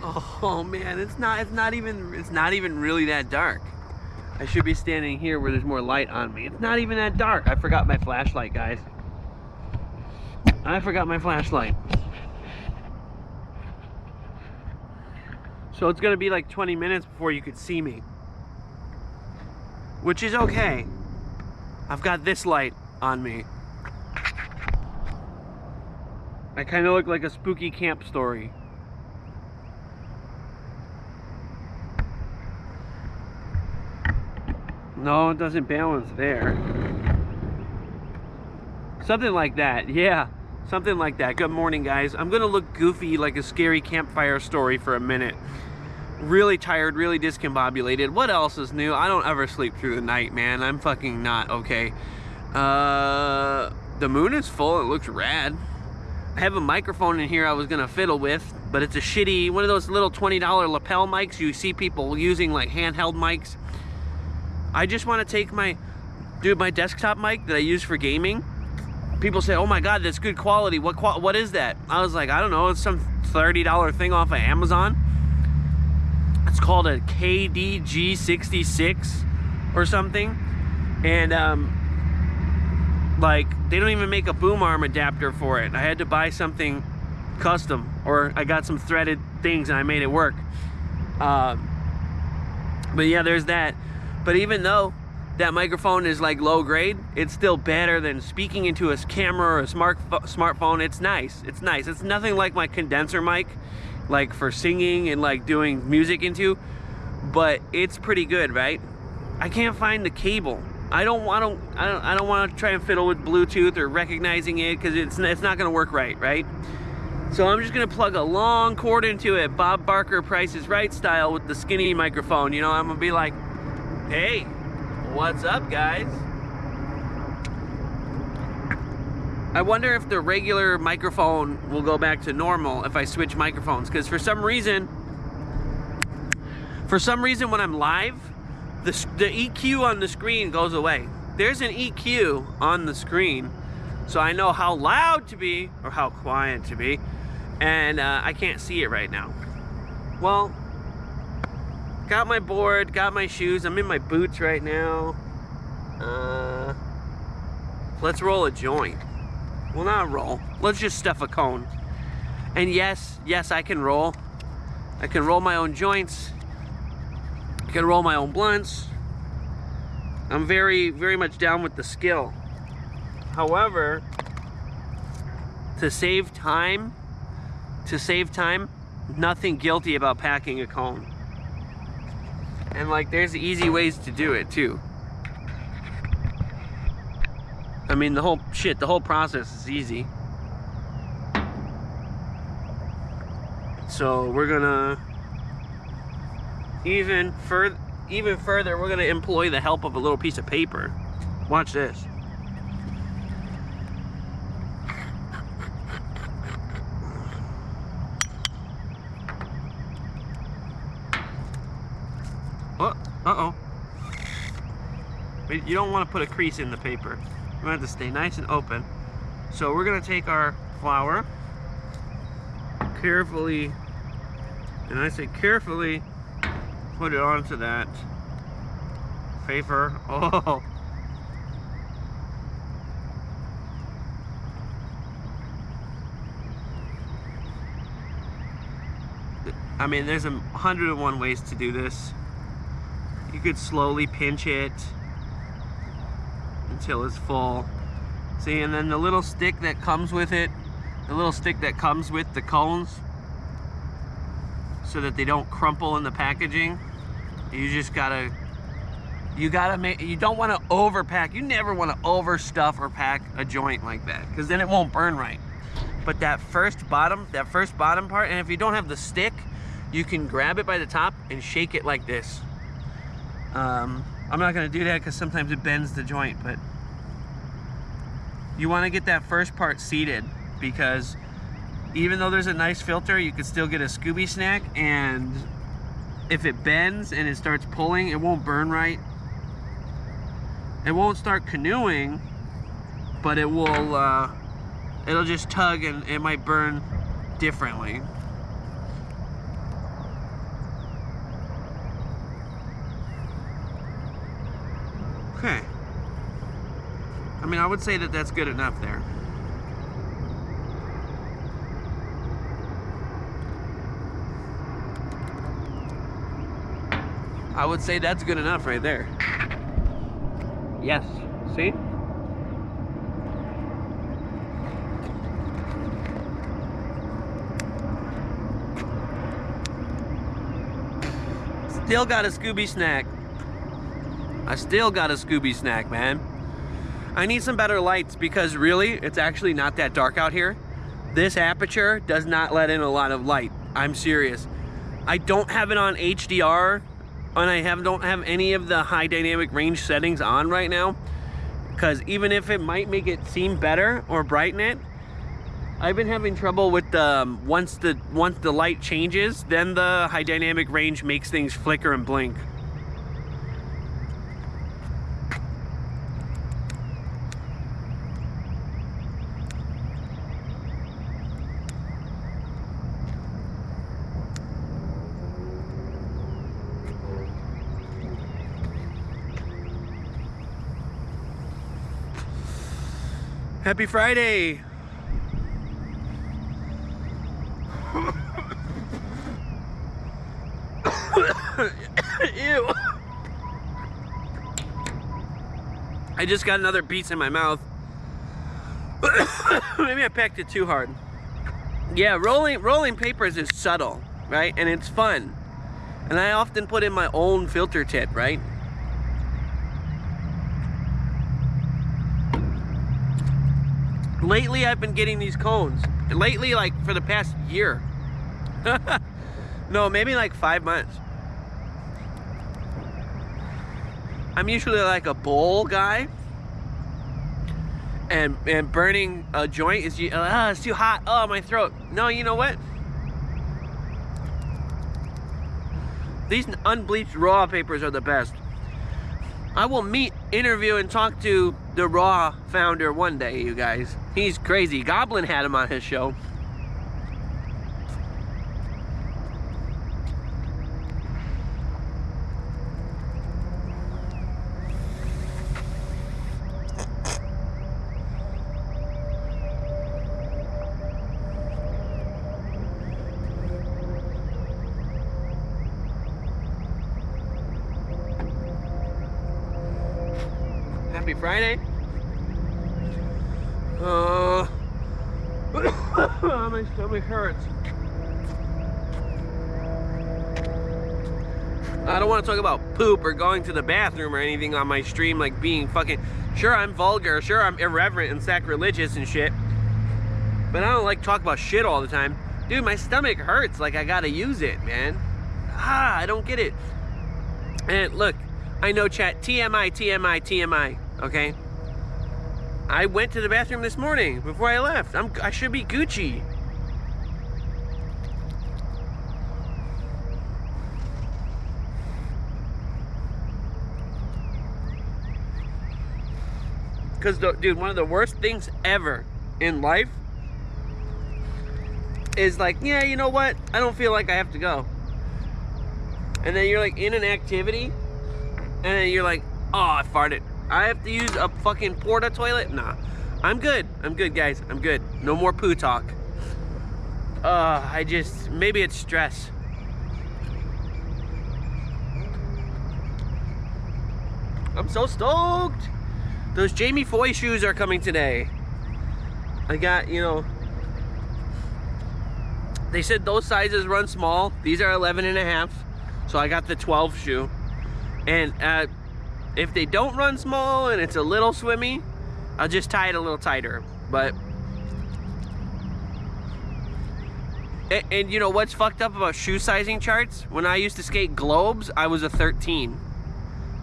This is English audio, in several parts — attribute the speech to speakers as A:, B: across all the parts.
A: Oh man, it's not even really that dark. I should be standing here where there's more light on me. It's not even that dark. I forgot my flashlight, guys. I forgot my flashlight. So it's gonna be like 20 minutes before you could see me, which is okay. I've got this light on me. I kind of look like a spooky camp story. No, it doesn't balance there. Something like that, yeah. Something like that. Good morning, guys. I'm gonna look goofy like a scary campfire story for a minute. Really tired, really discombobulated. What else is new? I don't ever sleep through the night, man. I'm fucking not okay. The moon is full. It looks rad. I have a microphone in here I was gonna fiddle with, but it's a shitty, one of those little $20 lapel mics you see people using, like handheld mics. I just want to take my desktop mic that I use for gaming. People say, oh my god, that's good quality. What is that? I was like, I don't know, it's some $30 thing off of Amazon. It's called a KDG66 or something. And like, they don't even make a boom arm adapter for it. I had to buy something custom, or I got some threaded things and I made it work. But yeah, there's that. But even though that microphone is like low grade, it's still better than speaking into a camera or a smartphone. It's nice. It's nice. It's nothing like my condenser mic, like for singing and like doing music into, but it's pretty good, right? I can't find the cable. I don't want to try and fiddle with Bluetooth or recognizing it, because it's not going to work right? So I'm just going to plug a long cord into it, Bob Barker Price is Right style, with the skinny microphone. You know, I'm going to be like, hey, what's up, guys? I wonder if the regular microphone will go back to normal if I switch microphones, because for some reason when I'm live, the EQ on the screen goes away. There's an EQ on the screen, so I know how loud to be or how quiet to be, and I can't see it right now. Well, got my board, got my shoes, I'm in my boots right now. Let's roll a joint. Well, not roll. Let's just stuff a cone. And yes, I can roll. I can roll my own joints. I can roll my own blunts. I'm very, very much down with the skill. However, to save time, nothing guilty about packing a cone. And like, there's easy ways to do it too. I mean, the whole process is easy. So we're gonna even further, we're gonna employ the help of a little piece of paper. Watch this. Oh, uh-oh. You don't want to put a crease in the paper. We want it to stay nice and open. So we're gonna take our flour, carefully, and I say carefully, put it onto that paper. Oh. I mean, there's 101 ways to do this. You could slowly pinch it until it's full. See, and then the little stick that comes with it, the little stick that comes with the cones, so that they don't crumple in the packaging. You just gotta, you don't want to overpack. You never want to overstuff or pack a joint like that, because then it won't burn right. But that first bottom part, and if you don't have the stick, you can grab it by the top and shake it like this. I'm not gonna do that because sometimes it bends the joint, but you want to get that first part seated, because even though there's a nice filter, you can still get a Scooby snack, and if it bends and it starts pulling, it won't burn right. It won't start canoeing, but it will, it'll just tug and it might burn differently. I mean, I would say that that's good enough there. I would say that's good enough right there. Yes, see? Still got a Scooby snack. I still got a Scooby snack, man. I need some better lights because really, it's actually not that dark out here. This aperture does not let in a lot of light. I'm serious. I don't have it on HDR, and I don't have any of the high dynamic range settings on right now, because even if it might make it seem better or brighten it, I've been having trouble with the once the light changes, then the high dynamic range makes things flicker and blink. Happy Friday! Ew! I just got another piece in my mouth. Maybe I packed it too hard. Yeah, rolling papers is subtle, right? And it's fun. And I often put in my own filter tip, right? Lately, I've been getting these cones. Lately, like for the past year. No, maybe like 5 months. I'm usually like a bowl guy. And burning a joint is, it's too hot. Oh, my throat. No, you know what? These unbleached raw papers are the best. I will interview, and talk to the Raw founder one day, you guys. He's crazy. Goblin had him on his show. Happy Friday. My stomach hurts. I don't want to talk about poop or going to the bathroom or anything on my stream, like being fucking... Sure, I'm vulgar. Sure, I'm irreverent and sacrilegious and shit. But I don't like to talk about shit all the time. Dude, my stomach hurts. Like, I gotta use it, man. I don't get it. And look, I know chat, TMI, TMI, TMI, okay? I went to the bathroom this morning before I left. I should be Gucci. Because, dude, one of the worst things ever in life is like, yeah, you know what? I don't feel like I have to go. And then you're like in an activity, and then you're like, oh, I farted. I have to use a fucking porta toilet? Nah. I'm good. I'm good, guys. I'm good. No more poo talk. Maybe it's stress. I'm so stoked. Those Jamie Foy shoes are coming today. I got, they said those sizes run small. These are 11.5. So I got the 12 shoe. And if they don't run small and it's a little swimmy, I'll just tie it a little tighter. But and you know what's fucked up about shoe sizing charts? When I used to skate globes, I was a 13.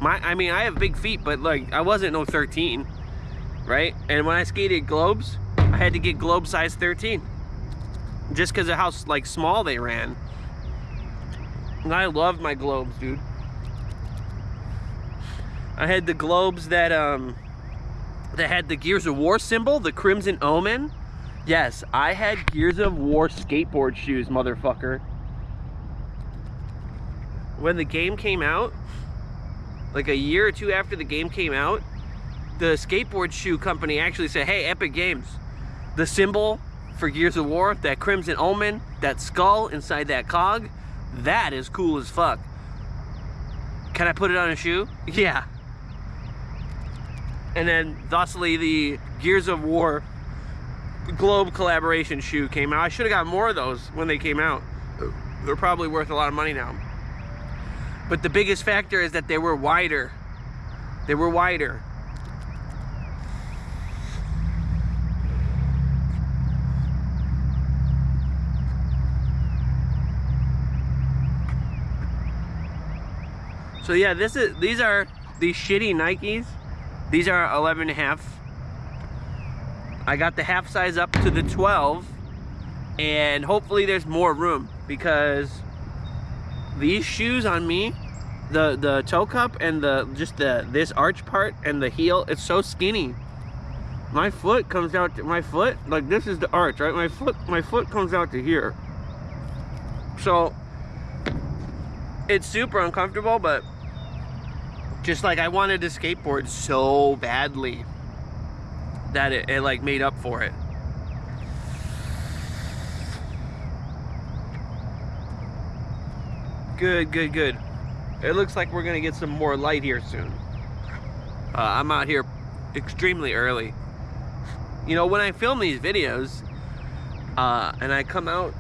A: I mean, I have big feet, but like I wasn't no 13, right? And when I skated globes, I had to get globe size 13, just because of how like small they ran. And I loved my globes, dude. I had the globes that had the Gears of War symbol, the Crimson Omen. Yes, I had Gears of War skateboard shoes, motherfucker. When the game came out, like a year or two after the game came out, the skateboard shoe company actually said, hey, Epic Games, the symbol for Gears of War, that Crimson Omen, that skull inside that cog, that is cool as fuck. Can I put it on a shoe? Yeah. And then thusly the Gears of War Globe collaboration shoe came out. I should have got more of those when they came out. They're probably worth a lot of money now. But the biggest factor is that they were wider. They were wider. So yeah, these are these shitty Nikes. These are 11.5. I got the half size up to the 12, and hopefully there's more room, because these shoes on me, the toe cup and this arch part and the heel, it's so skinny. My foot comes out to my foot, like this is the arch, right? My foot comes out to here. So it's super uncomfortable, but just like I wanted to skateboard so badly that it like made up for it. Good, good, good. It looks like we're gonna get some more light here soon. I'm out here extremely early. You know, when I film these videos and I come out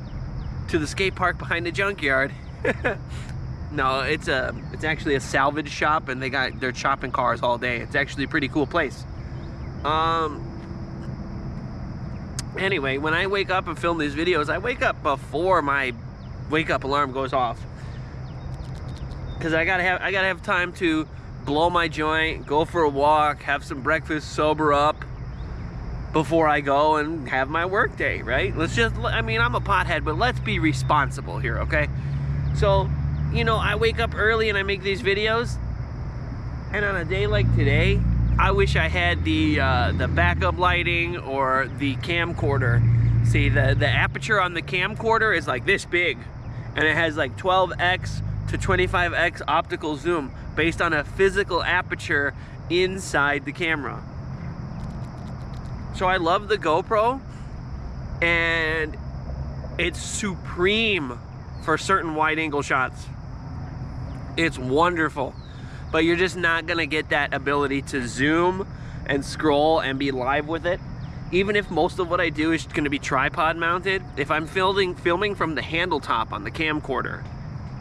A: to the skate park behind the junkyard, no, it's actually a salvage shop, and they're chopping cars all day. It's actually a pretty cool place. Anyway, when I wake up and film these videos, I wake up before my wake up alarm goes off, because I gotta have time to blow my joint, go for a walk, have some breakfast, sober up before I go and have my work day, right? I mean, I'm a pothead, but let's be responsible here, okay? So, you know, I wake up early and I make these videos, and on a day like today, I wish I had the backup lighting or the camcorder. See, the aperture on the camcorder is like this big, and it has like 12x to 25x optical zoom based on a physical aperture inside the camera. So I love the GoPro, and it's supreme for certain wide angle shots. It's wonderful, but you're just not gonna get that ability to zoom and scroll and be live with it. Even if most of what I do is gonna be tripod mounted, if I'm filming from the handle top on the camcorder,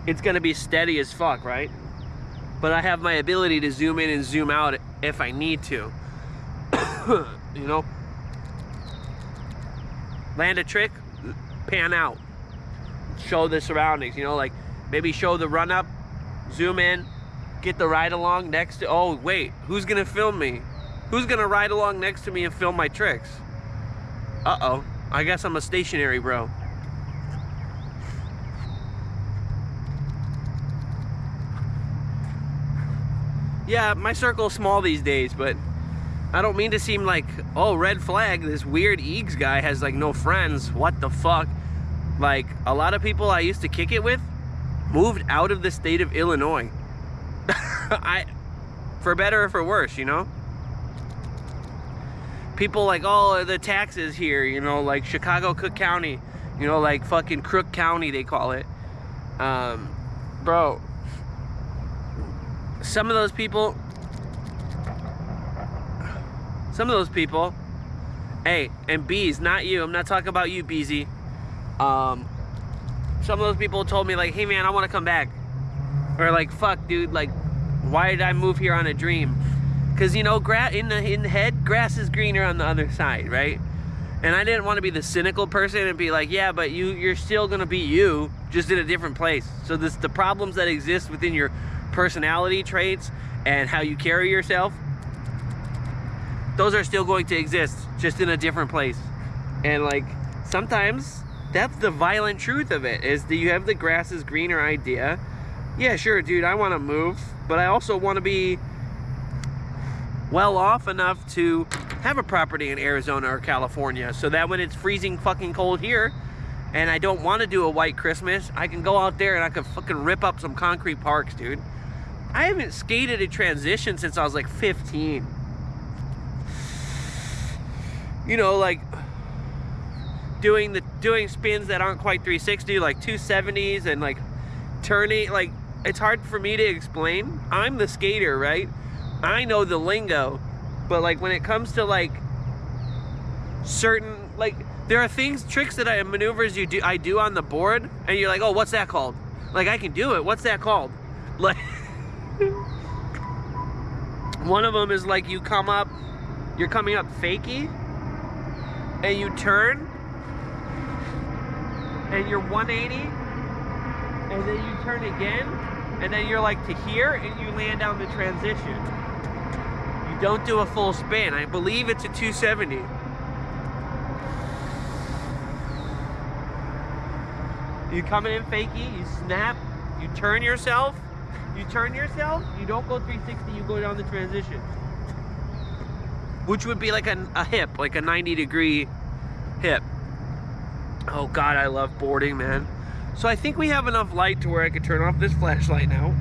A: it's gonna be steady as fuck, right? But I have my ability to zoom in and zoom out if I need to. You know? Land a trick, pan out. Show the surroundings, you know, like maybe show the run up, zoom in, get the ride along next to, oh wait, who's gonna film me? Who's gonna ride along next to me and film my tricks? Uh-oh, I guess I'm a stationary bro. Yeah, my circle's small these days, but I don't mean to seem like, oh, red flag, this weird Eags guy has like no friends, what the fuck? Like, a lot of people I used to kick it with moved out of the state of Illinois. For better or for worse, you know? People like, oh, the taxes here, you know, like Chicago, Cook County, you know, like fucking Crook County, they call it. Bro, some of those people, hey, and Bees, not you, I'm not talking about you, Beezy. Some of those people told me like, hey man, I want to come back. Or like, fuck dude, like, why did I move here on a dream? Because, you know, in the head, grass is greener on the other side, right? And I didn't want to be the cynical person and be like, yeah, but you're still gonna be you, just in a different place. So the problems that exist within your personality traits and how you carry yourself, those are still going to exist, just in a different place. And like, sometimes that's the violent truth of it, is that you have the grass is greener idea. Yeah, sure, dude, I want to move, but I also want to be well off enough to have a property in Arizona or California, so that when it's freezing fucking cold here and I don't want to do a white Christmas, I can go out there and I can fucking rip up some concrete parks, dude. I haven't skated a transition since I was like 15. you know, like doing spins that aren't quite 360, like 270s, and like turning, like, it's hard for me to explain. I'm the skater, right? I know the lingo, but like when it comes to like certain, like, there are tricks that maneuvers I do on the board, and you're like, oh, what's that called? Like, I can do it. What's that called? Like, one of them is like you're coming up fakie, and you turn, and you're 180, and then you turn again, and then you're like to here, and you land down the transition. You don't do a full spin. I believe it's a 270. You come in fakie, you snap, you turn yourself, you don't go 360, you go down the transition. Which would be like a hip, like a 90-degree hip. Oh God, I love boarding, man. So I think we have enough light to where I could turn off this flashlight now.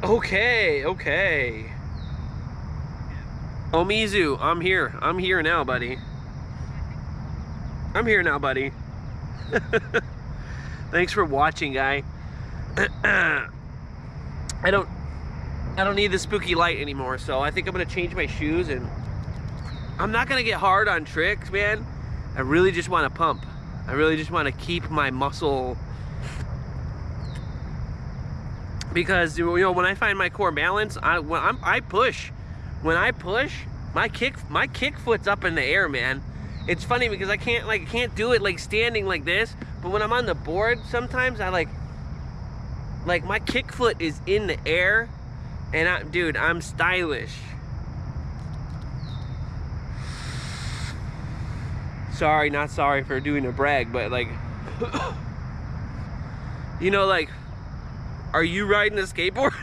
A: Okay. Omizu, I'm here. I'm here now, buddy. Thanks for watching, guy. I don't need the spooky light anymore, so I think I'm gonna change my shoes, and I'm not gonna get hard on tricks, man. I really just want to pump. I really just want to keep my muscle, because, you know, when I find my core balance, I push. When I push, my kick foot's up in the air, man. It's funny because I can't do it like standing like this, but when I'm on the board, sometimes I like my kick foot is in the air, and dude, I'm stylish. Sorry, not sorry for doing a brag, but like, you know, like, are you riding a skateboard?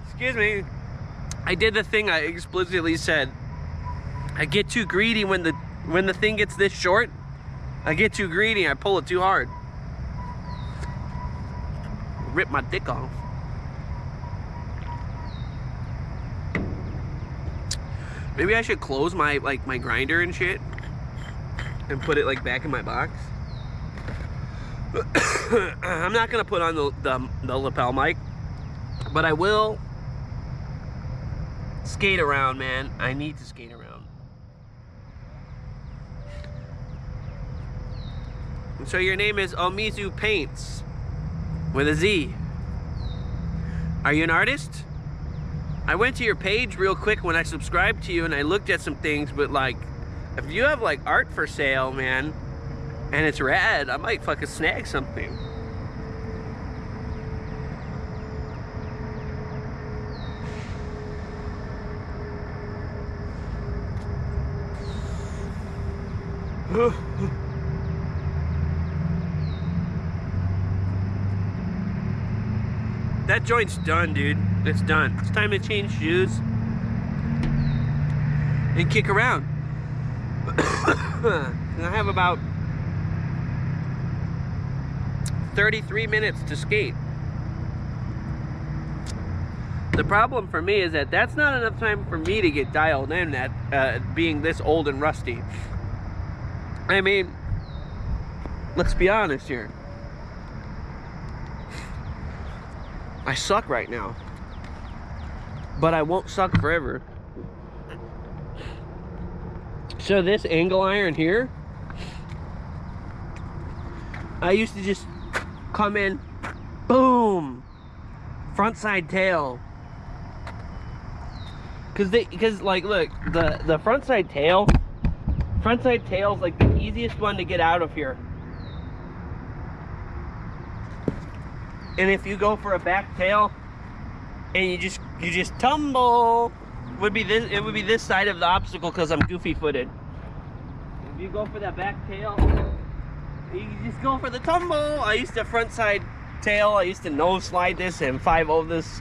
A: Excuse me. I did the thing I explicitly said. I get too greedy when the thing gets this short. I get too greedy, I pull it too hard. Rip my dick off. Maybe I should close my grinder and shit and put it like back in my box. I'm not gonna put on the lapel mic, but I will skate around, man. I need to skate around. And so your name is Omizu Paints with a Z. Are you an artist? I went to your page real quick when I subscribed to you, and I looked at some things, but like, if you have like art for sale, man, and it's rad, I might fucking snag something. That joint's done, dude. It's done. It's time to change shoes and kick around. And I have about 33 minutes to skate. The problem for me is that that's not enough time for me to get dialed in at being this old and rusty. I mean, let's be honest here. I suck right now, but I won't suck forever. So this angle iron here, I used to just come in, boom, front side tail. Cause like, look, the front side tail is like the easiest one to get out of here. And if you go for a back tail and you just tumble, it would be this side of the obstacle because I'm goofy footed. If you go for that back tail, you just go for the tumble. I used to front side tail, I used to nose slide this and 5-0 this.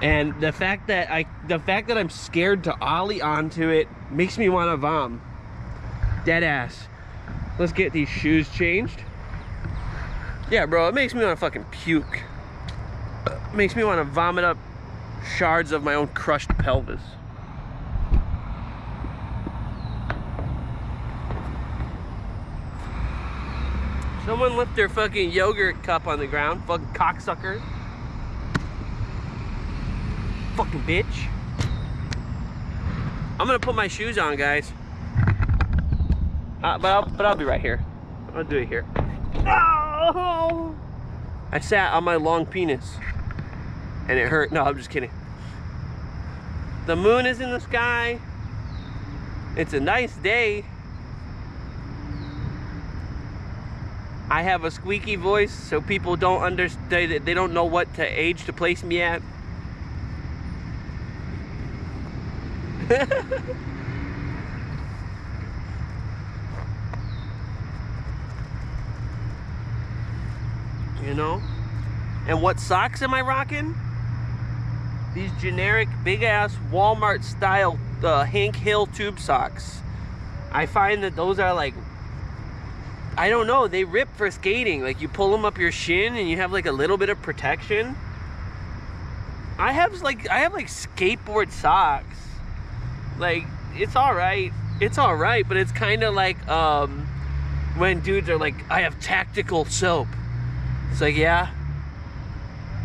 A: And the fact that I'm scared to ollie onto it makes me want to vom. Dead ass. Let's get these shoes changed. Yeah, bro, it makes me want to fucking puke. It makes me want to vomit up shards of my own crushed pelvis. Someone left their fucking yogurt cup on the ground. Fucking cocksucker. Fucking bitch. I'm gonna put my shoes on, guys. But I'll be right here. I'll do it here. Oh! I sat on my long penis and it hurt. No, I'm just kidding. The moon is in the sky. It's a nice day. I have a squeaky voice, so people don't understand. They don't know what age to place me at. You know? And what socks am I rocking? These generic big ass Walmart style Hank Hill tube socks. I find that those are like, I don't know, they rip for skating. Like you pull them up your shin and you have like a little bit of protection. I have like skateboard socks. Like it's all right, but it's kind of like when dudes are like, I have tactical soap. It's like, yeah,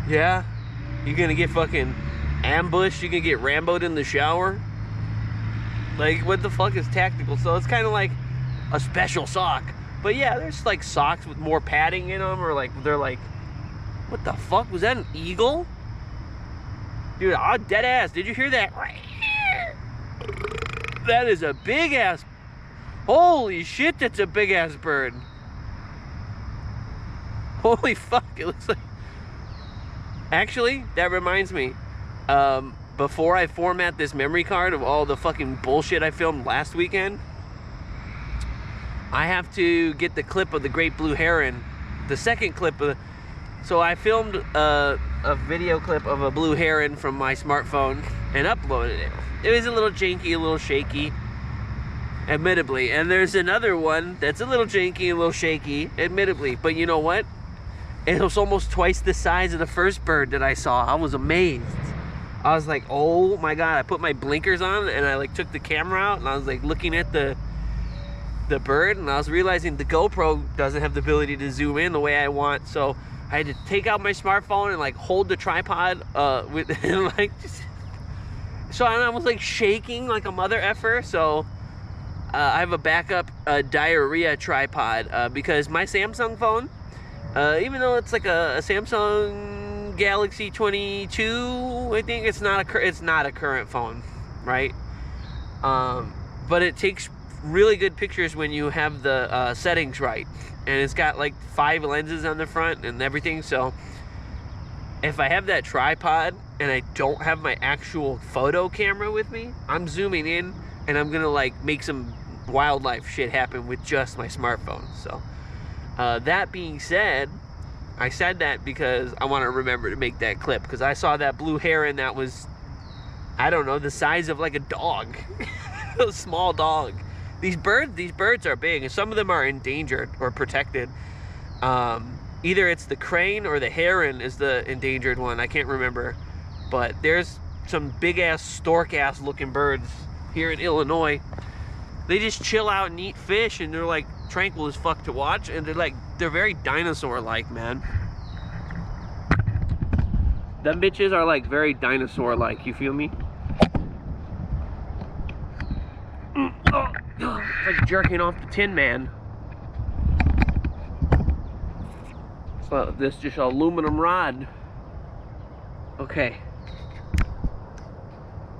A: you're gonna get fucking ambushed, you're gonna get Rambo'd in the shower. Like, what the fuck is tactical? So it's kind of like a special sock. But yeah, there's like socks with more padding in them, or like they're like, what the fuck, was that an eagle? Dude, dead ass, did you hear that? That is a big ass, holy shit, that's a big ass bird. Holy fuck, it looks like... Actually, that reminds me, before I format this memory card of all the fucking bullshit I filmed last weekend, I have to get the clip of the great blue heron, the second clip of... So I filmed a video clip of a blue heron from my smartphone and uploaded it. It was a little janky, a little shaky, admittedly. And there's another one that's a little janky, a little shaky, admittedly. But you know what? It was almost twice the size of the first bird that I saw. I was amazed. I was like, oh my God. I put my blinkers on and I like took the camera out and I was like looking at the bird, and I was realizing the GoPro doesn't have the ability to zoom in the way I want. So I had to take out my smartphone and like hold the tripod with and like just, so I was like shaking like a mother effer. So I have a backup diarrhea tripod because my Samsung phone, even though it's like a Samsung Galaxy 22, I think it's not a current phone, right? But it takes really good pictures when you have the settings right, and it's got like 5 lenses on the front and everything. So if I have that tripod and I don't have my actual photo camera with me, I'm zooming in and I'm gonna like make some wildlife shit happen with just my smartphone. So that being said, I said that because I want to remember to make that clip, because I saw that blue heron that was, I don't know, the size of like a dog. A small dog. These birds are big, and some of them are endangered or protected. Either it's the crane or the heron is the endangered one. I can't remember. But there's some big-ass, stork-ass looking birds here in Illinois. They just chill out and eat fish, and they're like tranquil as fuck to watch, and they're very dinosaur-like, man. Them bitches are like very dinosaur-like, you feel me? It's like jerking off the Tin Man. So this just aluminum rod. Okay.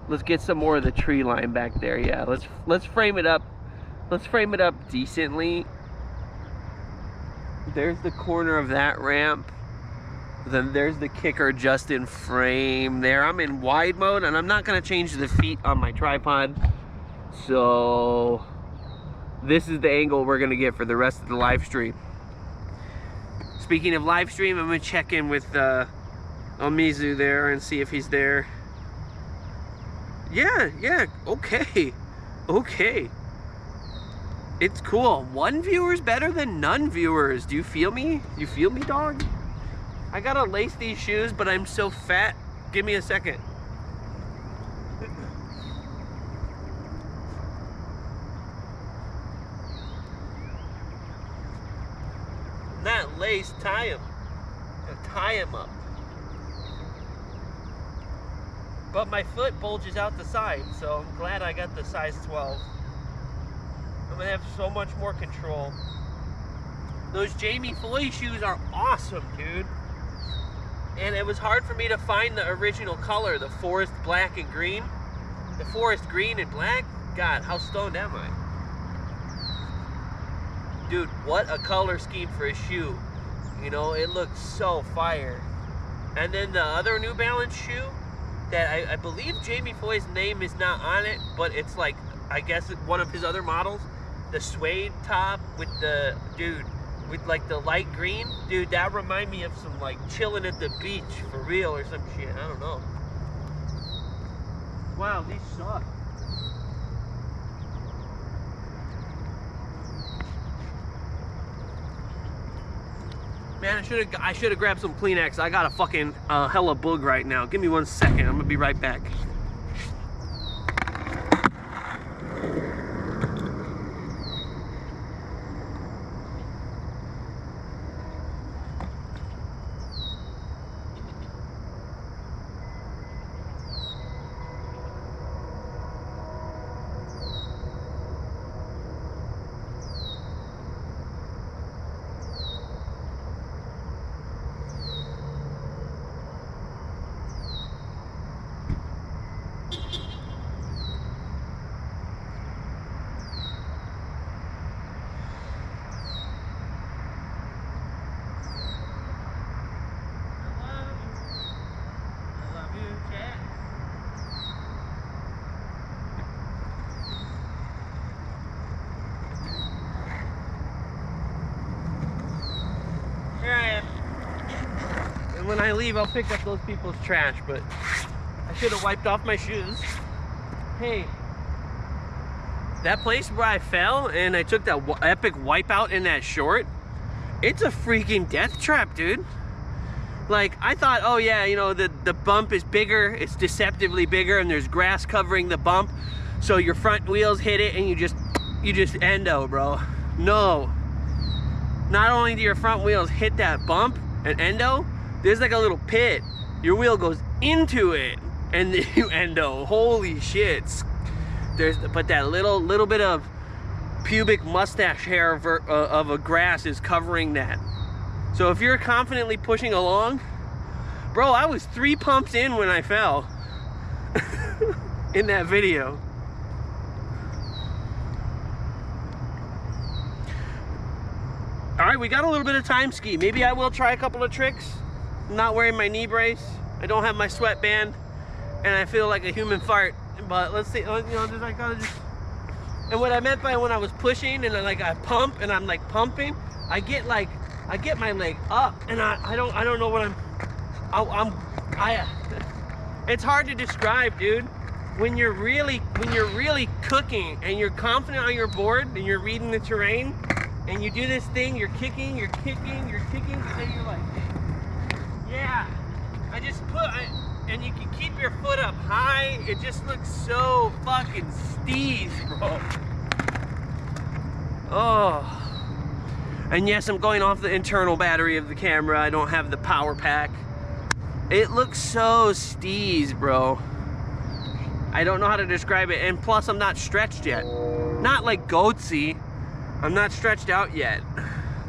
A: Let's get some more of the tree line back there. Yeah, let's frame it up. Let's frame it up decently. There's the corner of that ramp. Then there's the kicker just in frame there. I'm in wide mode, and I'm not gonna change the feet on my tripod. So this is the angle we're gonna get for the rest of the live stream. Speaking of live stream, I'm gonna check in with Omizu there and see if he's there. Yeah, okay. It's cool. One viewer's better than none viewers. Do you feel me? You feel me, dog? I gotta lace these shoes, but I'm so fat. Give me a second. Not lace, tie them. Tie them up. But my foot bulges out the side, so I'm glad I got the size 12. I'm gonna have so much more control. Those Jamie Foy shoes are awesome, dude. And it was hard for me to find the original color, the forest black and green. The forest green and black? God, how stoned am I? Dude, what a color scheme for a shoe. You know, it looks so fire. And then the other New Balance shoe, that I believe Jamie Foy's name is not on it, but it's like, I guess one of his other models. The suede top with the, dude, with like the light green. Dude, that remind me of some like chilling at the beach for real or some shit. I don't know. Wow, these suck. Man, I should have grabbed some Kleenex. I got a fucking hella bug right now. Give me 1 second. I'm gonna be right back. When I leave, I'll pick up those people's trash, but I should have wiped off my shoes. Hey, that place where I fell and I took that epic wipeout in that short, it's a freaking death trap, dude. Like, I thought, oh yeah, you know, the bump is bigger, it's deceptively bigger, and there's grass covering the bump, so your front wheels hit it and you just endo, bro. No. Not only do your front wheels hit that bump and endo, there's like a little pit. Your wheel goes into it and then you endo. Holy shit. But that little bit of pubic mustache hair of a grass is covering that. So if you're confidently pushing along, bro, I was 3 pumps in when I fell in that video. All right, we got a little bit of time ski. Maybe I will try a couple of tricks. I'm not wearing my knee brace. I don't have my sweatband, and I feel like a human fart. But let's see, you know, just I gotta just. And what I meant by when I was pushing and I pump and I'm like pumping, I get my leg up, and I don't know what it's hard to describe, dude. When you're really cooking and you're confident on your board and you're reading the terrain and you do this thing, you're kicking, and then you're like, yeah, and you can keep your foot up high. It just looks so fucking steez, bro. Oh. And yes, I'm going off the internal battery of the camera. I don't have the power pack. It looks so steez, bro. I don't know how to describe it. And plus, I'm not stretched yet. Not like goatsy. I'm not stretched out yet.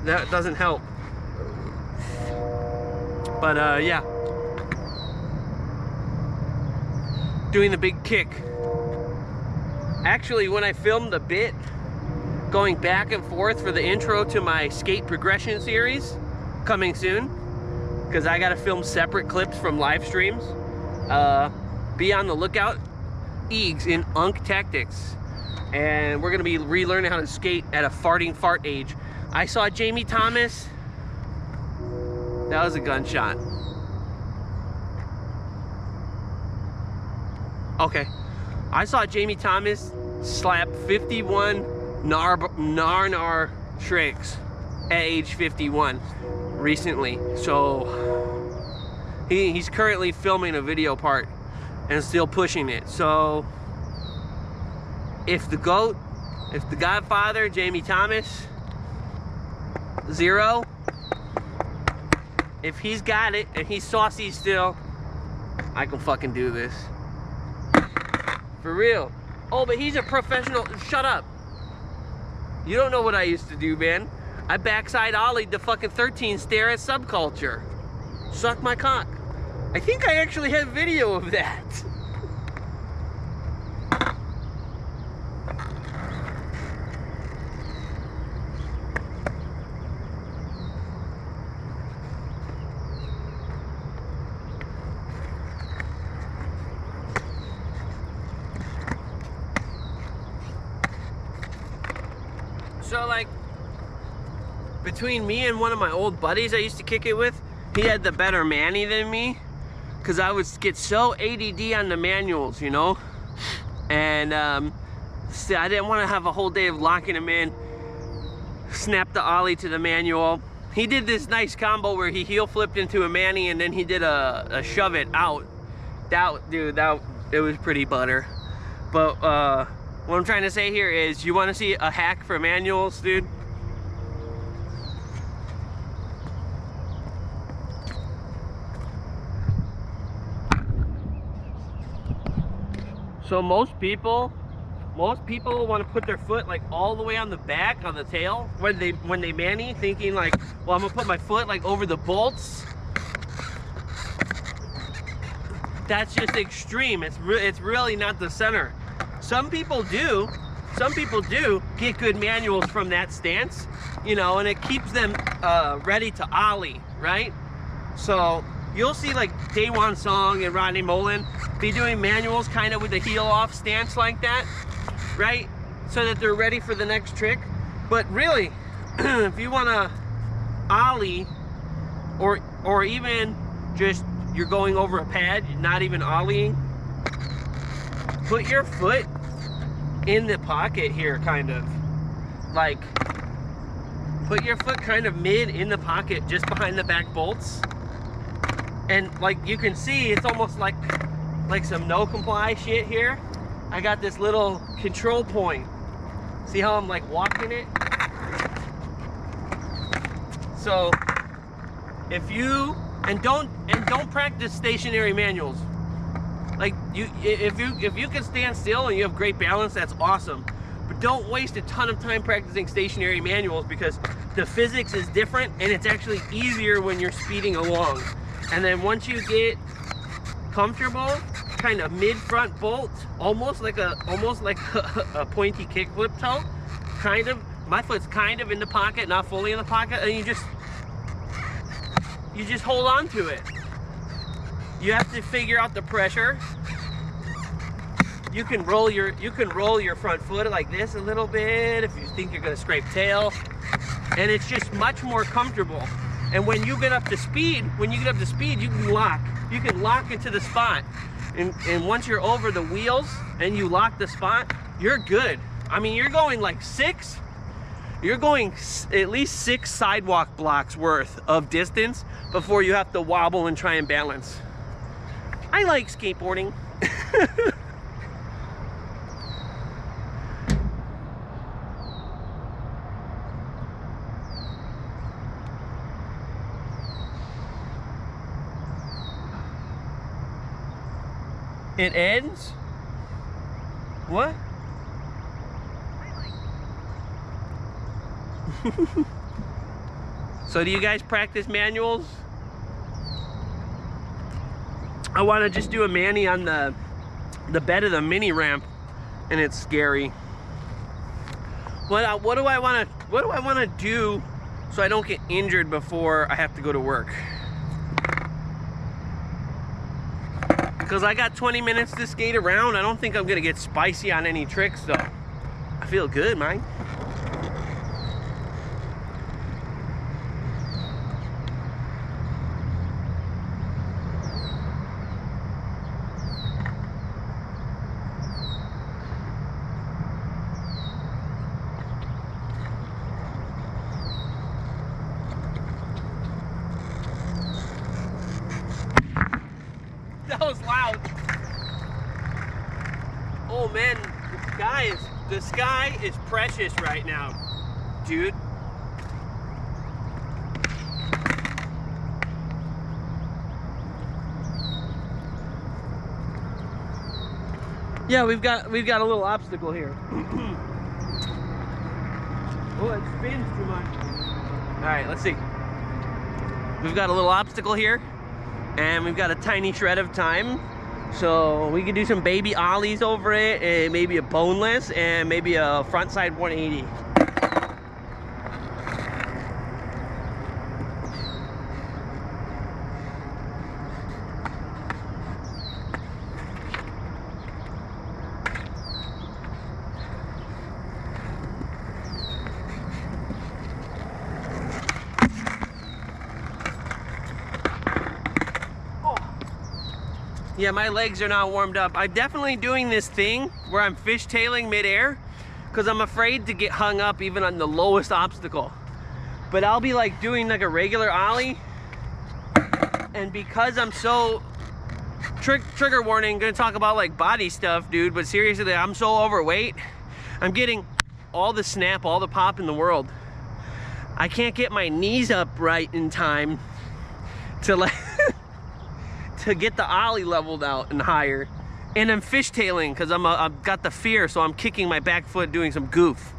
A: That doesn't help. But yeah, doing the big kick. Actually, when I filmed the bit going back and forth for the intro to my skate progression series coming soon, because I gotta film separate clips from live streams, be on the lookout. Eags in Unk Tactics, and we're gonna be relearning how to skate at a farting fart age. I saw Jamie Thomas. That was a gunshot. Okay. I saw Jamie Thomas slap 51 Nar tricks at age 51 recently. So he's currently filming a video part and still pushing it. So if the GOAT, if the Godfather, Jamie Thomas, Zero, if he's got it and he's saucy still, I can fucking do this. For real. Oh, but he's a professional. Shut up. You don't know what I used to do, man. I backside ollied the fucking 13 stair at Subculture. Suck my cock. I think I actually have video of that. So like, between me and one of my old buddies I used to kick it with, he had the better Manny than me, because I would get so ADD on the manuals, you know? And I didn't want to have a whole day of locking him in, snap the ollie to the manual. He did this nice combo where he heel flipped into a Manny and then he did a shove it out. It was pretty butter. But what I'm trying to say here is, you want to see a hack for manuals, dude? So most people want to put their foot like all the way on the back, on the tail, when they Manny, thinking like, well, I'm gonna put my foot like over the bolts. That's just extreme. It's really not the center. Some people do get good manuals from that stance, you know, and it keeps them ready to ollie, right? So you'll see like Daewon Song and Rodney Mullen be doing manuals kind of with the heel off stance like that, right? So that they're ready for the next trick. But really, if you want to ollie, or even just you're going over a pad, not even ollieing, put your foot in the pocket here, kind of like put your foot kind of mid in the pocket, just behind the back bolts, and like you can see, it's almost like some no comply shit here. I got this little control point. See how I'm like walking it? So if you don't practice stationary manuals. Like if you can stand still and you have great balance, that's awesome. But don't waste a ton of time practicing stationary manuals, because the physics is different and it's actually easier when you're speeding along. And then once you get comfortable, kind of mid front bolt, almost like a pointy kickflip toe, kind of. My foot's kind of in the pocket, not fully in the pocket, and you just hold on to it. You have to figure out the pressure. You can roll your front foot like this a little bit if you think you're gonna scrape tail, and it's just much more comfortable. And when you get up to speed, you can lock into the spot. And once you're over the wheels and you lock the spot, you're good. I mean, you're going like you're going at least 6 sidewalk blocks worth of distance before you have to wobble and try and balance. I like skateboarding. It ends? What? So do you guys practice manuals? I want to just do a Manny on the bed of the mini ramp, and it's scary. What do I want to do so I don't get injured before I have to go to work? Because I got 20 minutes to skate around. I don't think I'm gonna get spicy on any tricks though. I feel good, man. was loud. Oh man, the sky is precious right now, dude. Yeah, we've got a little obstacle here. Oh, it spins too much. All right, let's see. We've got a little obstacle here, and we've got a tiny shred of time. So we can do some baby ollies over it, and maybe a boneless, and maybe a frontside 180. Yeah, my legs are not warmed up. I'm definitely doing this thing where I'm fishtailing midair because I'm afraid to get hung up even on the lowest obstacle. But I'll be like doing like a regular ollie, and because I'm so trigger warning, gonna talk about like body stuff, dude, but seriously, I'm so overweight. I'm getting all the snap, all the pop in the world. I can't get my knees up right in time to like to get the ollie leveled out and higher. And I'm fishtailing because I've got the fear, so I'm kicking my back foot doing some goof.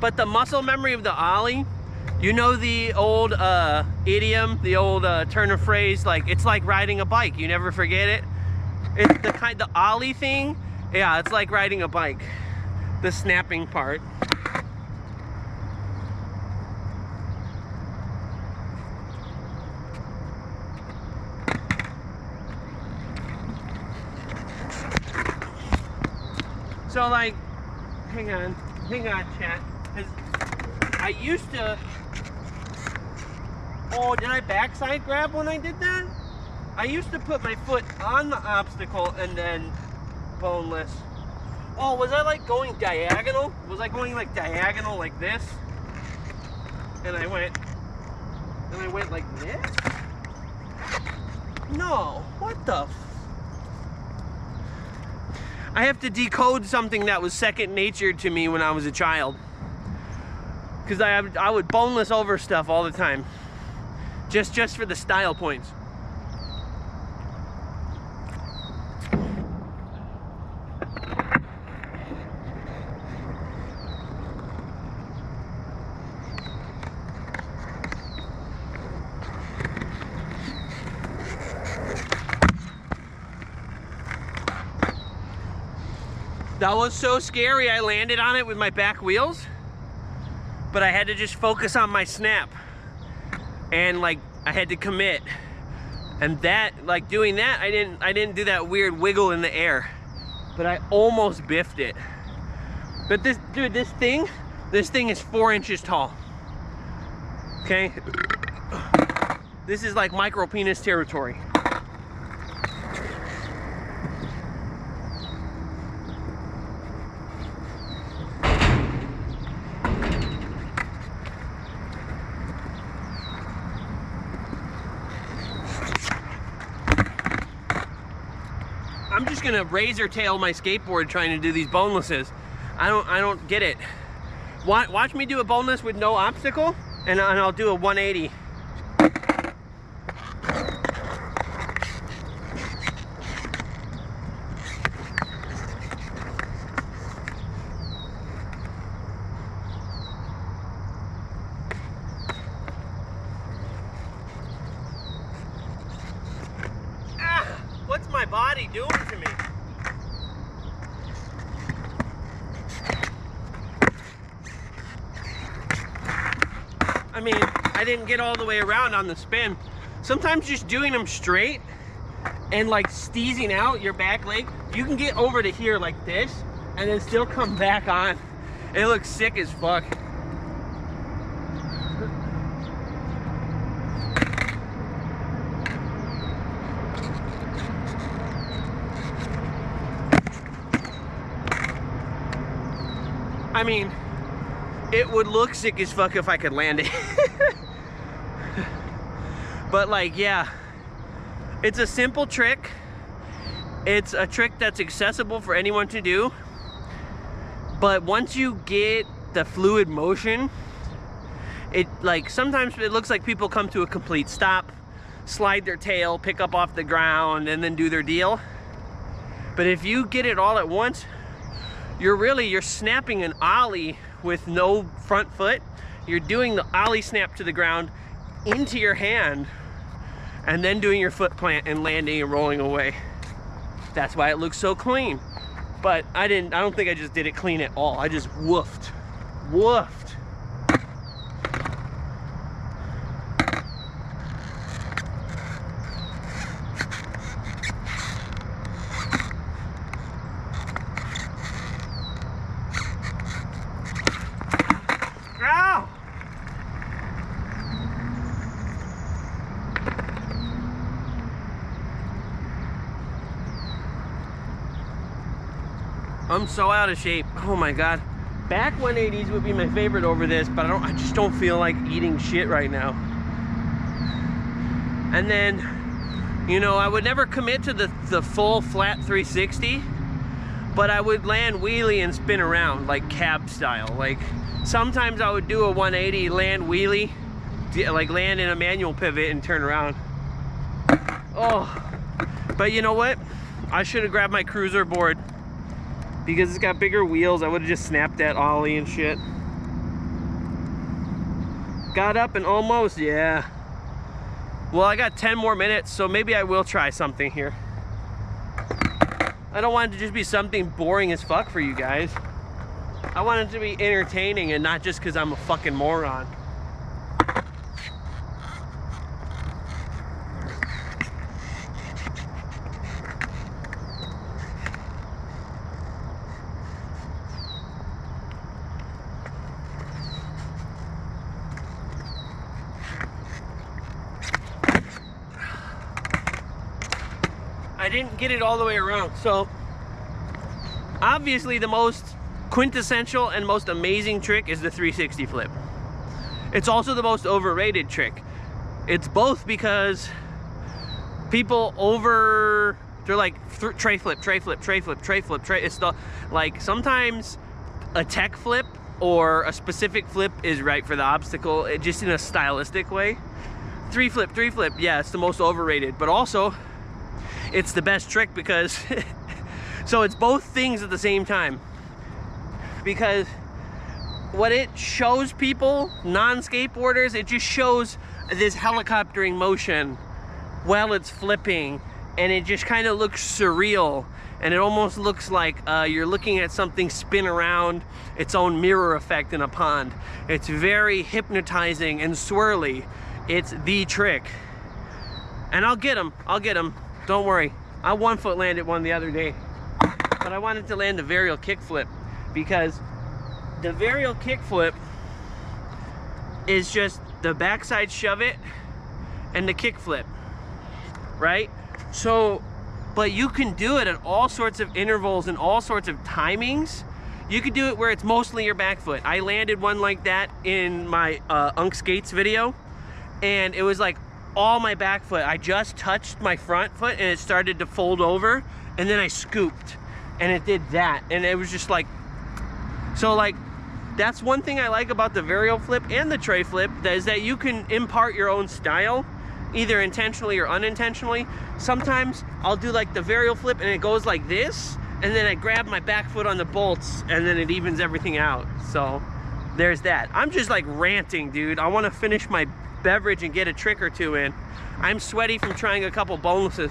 A: But the muscle memory of the ollie, you know the old idiom, the old turn of phrase, like it's like riding a bike, you never forget it. It's the ollie thing, yeah, it's like riding a bike. The snapping part. So like, hang on, chat. 'Cause I used to, oh, did I backside grab when I did that? I used to put my foot on the obstacle and then boneless. Oh, was I like going diagonal? Was I going like diagonal like this? And I went like this? No, what the I have to decode something that was second nature to me when I was a child. Because I would boneless over stuff all the time. Just for the style points. That was so scary. I landed on it with my back wheels, but I had to just focus on my snap, and like I had to commit. And that, like doing that, I didn't do that weird wiggle in the air, but I almost biffed it. But this, dude, this thing is 4 inches tall. Okay, this is like micro penis territory. I'm just gonna razor tail my skateboard trying to do these bonelesses. I don't get it. Watch me do a boneless with no obstacle, and I'll do a 180. What's my body doing to me? I mean, I didn't get all the way around on the spin. Sometimes just doing them straight and like steezing out your back leg, you can get over to here like this and then still come back on. It looks sick as fuck. I mean, it would look sick as fuck if I could land it. But like, yeah, it's a simple trick. It's a trick that's accessible for anyone to do. But once you get the fluid motion, it like, sometimes it looks like people come to a complete stop, slide their tail, pick up off the ground, and then do their deal. But if you get it all at once, you're snapping an ollie with no front foot. You're doing the ollie snap to the ground into your hand, and then doing your foot plant and landing and rolling away. That's why it looks so clean. But I don't think I just did it clean at all. I just woofed. Ow! I'm so out of shape. Oh my God. Back 180s would be my favorite over this, but I just don't feel like eating shit right now. And then, you know, I would never commit to the full flat 360, but I would land wheelie and spin around like cab style. Like sometimes I would do a 180, land wheelie, like land in a manual pivot and turn around. Oh, but you know what? I should have grabbed my cruiser board, because it's got bigger wheels. I would have just snapped that ollie and shit. Got up and almost, yeah. Well, I got 10 more minutes, so maybe I will try something here. I don't want it to just be something boring as fuck for you guys. I want it to be entertaining and not just because I'm a fucking moron. I didn't get it all the way around. So obviously the most quintessential and most amazing trick is the 360 flip. It's also the most overrated trick. It's both because people they're like tray flip. It's the, like, sometimes a tech flip or a specific flip is right for the obstacle, just in a stylistic way. Three flip, yeah, it's the most overrated, but also it's the best trick because so it's both things at the same time, because what it shows people, non-skateboarders, it just shows this helicoptering motion while it's flipping, and it just kind of looks surreal, and it almost looks like you're looking at something spin around its own mirror effect in a pond. It's very hypnotizing and swirly. It's the trick, and I'll get them. Don't worry. I one foot landed one the other day, but I wanted to land the varial kickflip, because the varial kickflip is just the backside shove it and the kickflip, right? So, but you can do it at all sorts of intervals and all sorts of timings. You could do it where it's mostly your back foot. I landed one like that in my Unk Skates video, and it was like all my back foot. I just touched my front foot and it started to fold over, and then I scooped and it did that, and it was just like, so like, that's one thing I like about the varial flip and the tray flip, is that you can impart your own style, either intentionally or unintentionally. Sometimes I'll do like the varial flip and it goes like this, and then I grab my back foot on the bolts, and then it evens everything out. So there's that. I'm just like ranting, dude. I want to finish my beverage and get a trick or two in. I'm sweaty from trying a couple bonuses.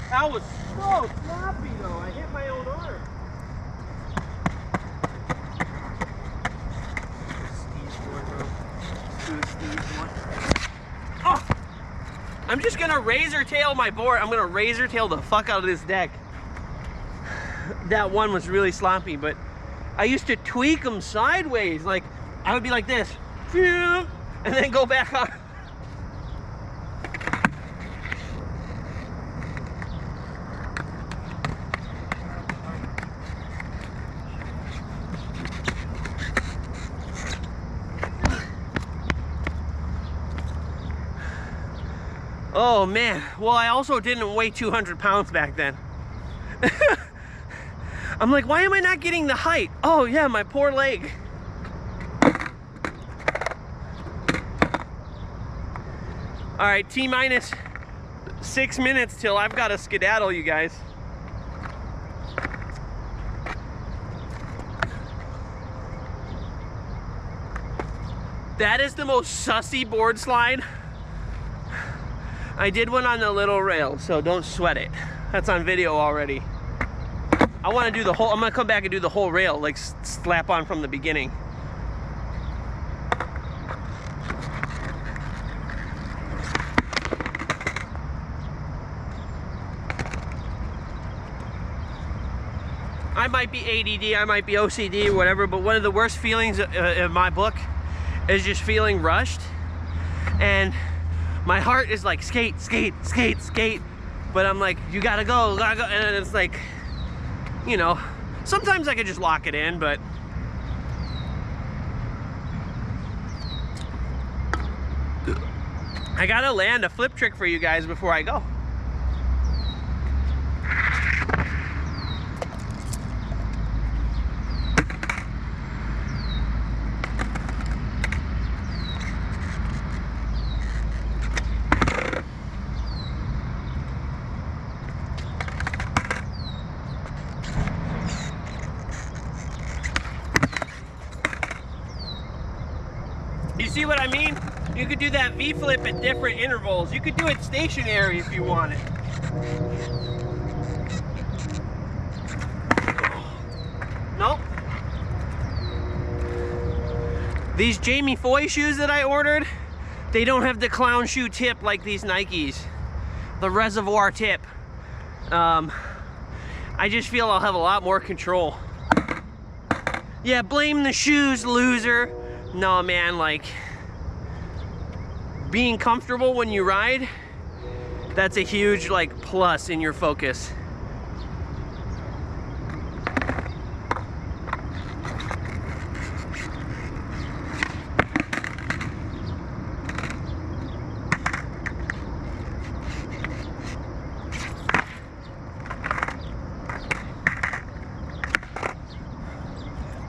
A: That was so sloppy though. I hit my own arm. Steve's one, bro. Steve's one. Oh! I'm just gonna razor tail my board. I'm gonna razor tail the fuck out of this deck. That one was really sloppy, but I used to tweak them sideways. Like, I would be like this, and then go back on. Oh man, well, I also didn't weigh 200 pounds back then. I'm like, why am I not getting the height? Oh yeah, my poor leg. All right, T-minus 6 minutes till I've got to skedaddle, you guys. That is the most sussy board slide. I did one on the little rail, so don't sweat it. That's on video already. I want to do the whole, I'm gonna come back and do the whole rail, like slap on from the beginning. I might be ADD, I might be OCD or whatever, but one of the worst feelings in my book is just feeling rushed. And my heart is like, skate, skate, skate, skate. But I'm like, you gotta go, gotta go. And it's like, you know, sometimes I could just lock it in, but I gotta land a flip trick for you guys before I go. You see what I mean? You could do that V-flip at different intervals. You could do it stationary if you wanted. Nope. These Jamie Foy shoes that I ordered, they don't have the clown shoe tip like these Nikes. The reservoir tip. I just feel I'll have a lot more control. Yeah, blame the shoes, loser. No, man, like, being comfortable when you ride, that's a huge, like, plus in your focus.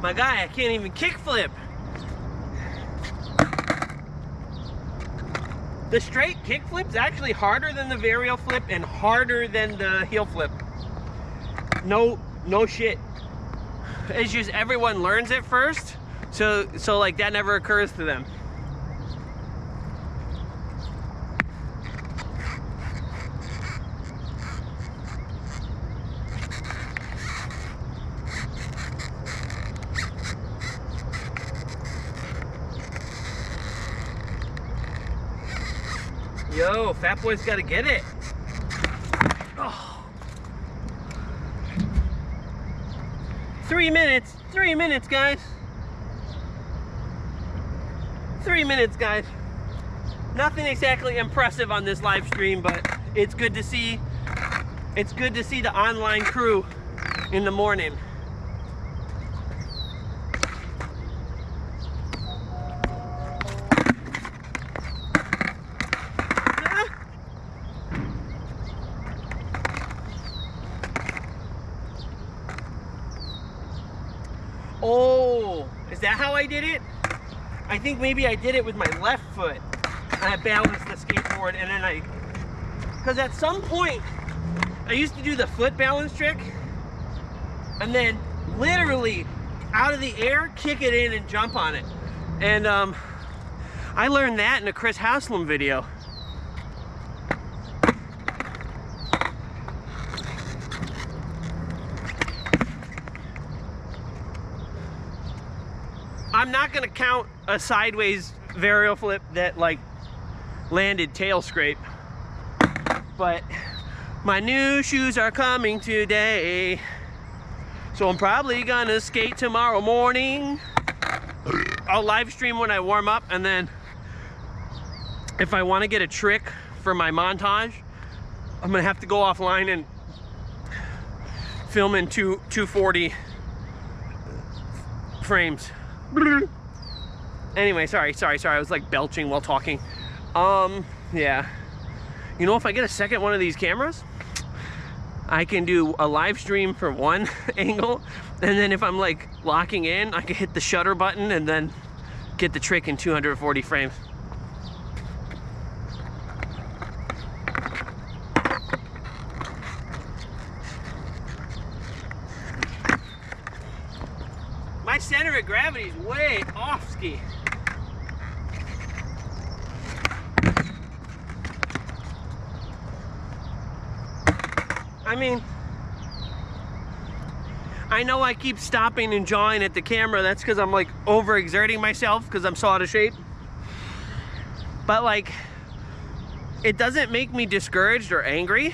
A: My guy, I can't even kickflip. The straight kickflip's actually harder than the varial flip and harder than the heel flip. No shit. It's just everyone learns it first, so like that never occurs to them. Yo, Fat Boy's gotta get it. Oh. 3 minutes, guys. 3 minutes, guys. Nothing exactly impressive on this live stream, but it's good to see. It's good to see the online crew in the morning. Oh, is that how I did it? I think maybe I did it with my left foot. I balanced the skateboard and then because at some point, I used to do the foot balance trick and then literally out of the air, kick it in and jump on it. And I learned that in a Chris Haslam video. I'm not gonna count a sideways varial flip that like landed tail scrape. but my new shoes are coming today. So I'm probably gonna skate tomorrow morning. I'll live stream when I warm up, and then if I want to get a trick for my montage, I'm gonna have to go offline and film in 240 frames. Anyway, sorry, I was like belching while talking. Yeah. You know, if I get a second one of these cameras, I can do a live stream for one angle, and then if I'm like locking in, I can hit the shutter button and then get the trick in 240 frames. My center of gravity is way off ski. I mean, I know I keep stopping and jawing at the camera. That's because I'm like overexerting myself because I'm so out of shape. But like, it doesn't make me discouraged or angry.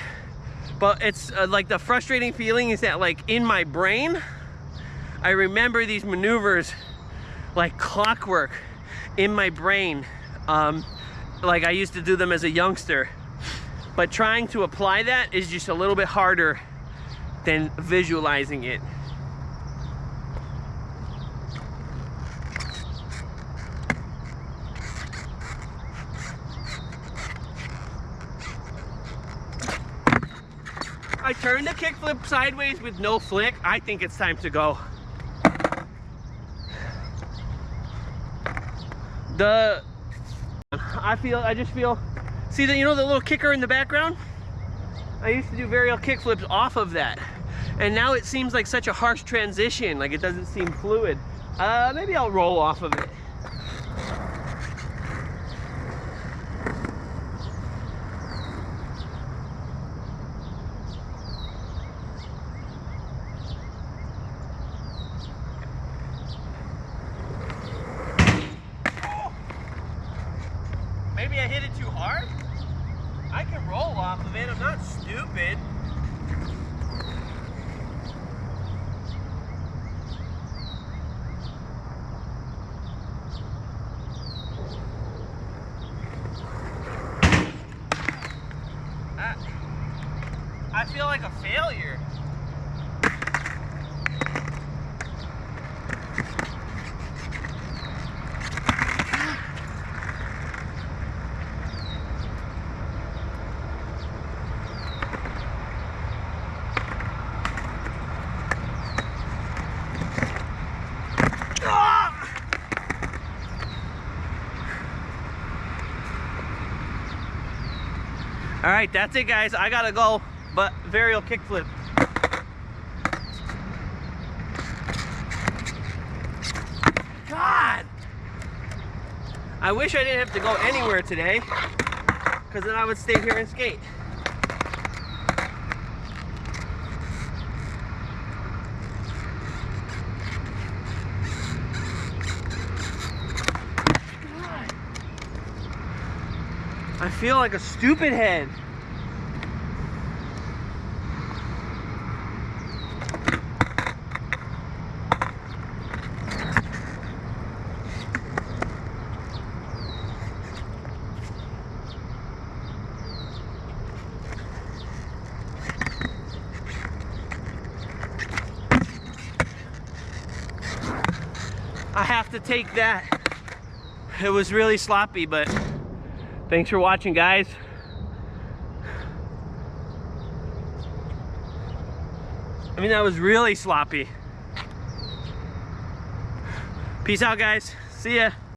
A: But it's like the frustrating feeling is that like in my brain, I remember these maneuvers like clockwork in my brain. Like I used to do them as a youngster. But trying to apply that is just a little bit harder than visualizing it. I turned the kickflip sideways with no flick. I think it's time to go. I just feel, see that, you know, the little kicker in the background? I used to do varial kickflips off of that. And now it seems like such a harsh transition, like it doesn't seem fluid. Maybe I'll roll off of it. Maybe I hit it too hard? I can roll off of it, I'm not stupid. I feel like a failure. All right, that's it, guys. I gotta go, but varial kickflip. God! I wish I didn't have to go anywhere today, because then I would stay here and skate. I feel like a stupid head. I have to take that. It was really sloppy, but thanks for watching, guys. I mean, that was really sloppy. Peace out, guys. See ya.